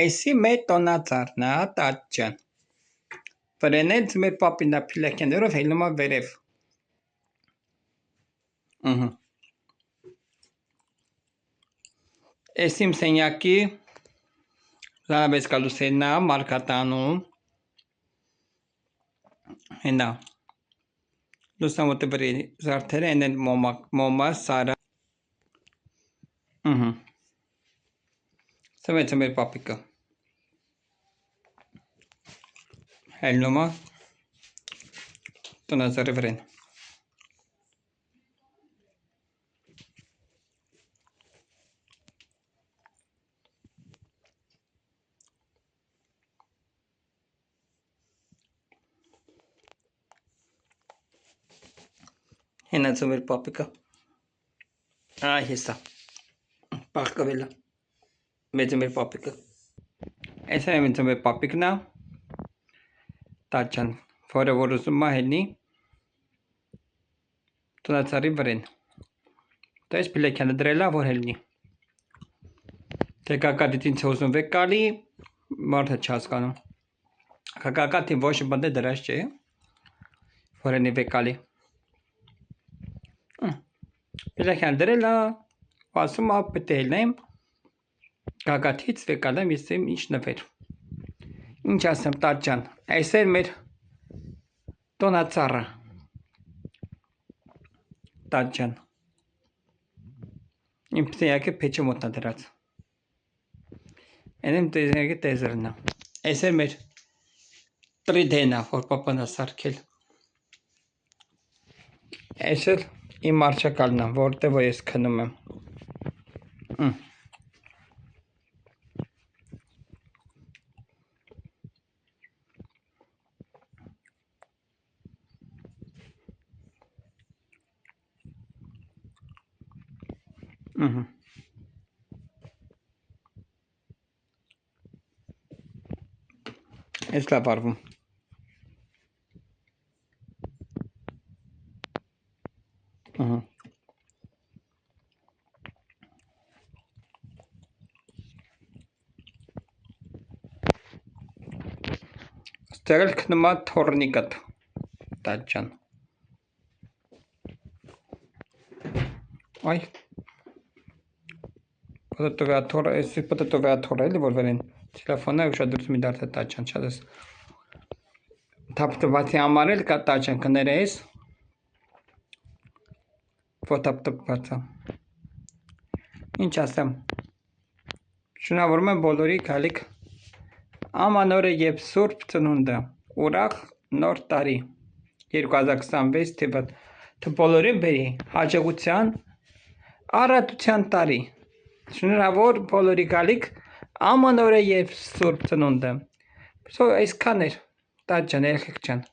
Էսի մեր տոնածառն է, տաճան։ Վրենել մեր պապինա փիլակյաններով հելնումա վերև։ Էս իմ սենյակի լավես կալուսենա մարկատանում հենա լուսամոտը վրի զարդերը են մոմա սարա սվեցը մեր պապիկը հելնումա տնազարը վրեն հենացը մեր պապիկը հեսա պաղկավելը մեծը մեր պապիկը այս է մեծը մեր պապիկնա տաճան որը որ ուզում մա հելնի տնացարի վրեն տես պիլեքյանը դրելա որ հելնի թե կակատիտին ցոզում վեկալի մարդը չհասկանում կակատին ոչ բանտե դրած չէ որենի վեկալի Պիլեքյան դրելա, ասում ա պետք է հելնեմ, գագաթից վեկալեմ իսեմ ինչ նվեր։ Ինչ ասեմ տաճան, այս էր մեր տոնածառը։ Տաճան։ Իմ սենյակի փեչը մոտնա դրած։ Են իմ սենյակի տեզերն է։ Այս էր մեր տրիդենը, որ պապան ա սարքել։ Այս էլ իմ մարշակալն է, որտեղ ես քնում եմ։ Այս լավ արվում։ Ստեղել քնումա թորնիկըտ, տաճան։ Այ, պտտովեաթոր էլի, որ վերեն տելեֆոնը ուշադրություն մի դարձը տաճան, շատ ես թապտվացի ամարել կա տաճան կներես, որ թապտվացա, ինչ ասեմ, շունավորում եմ բոլորի կալիք ամանորը և սուրբ ծնունդը, ուրախ նոր տարի, 2026 թվը բոլորին բերի հաջողության, առատության տարի, շնորհավոր բոլորի կալիք ամանորը և սուրբ ծնունդը, այսքան էր, տաճան, երեխեք ջան։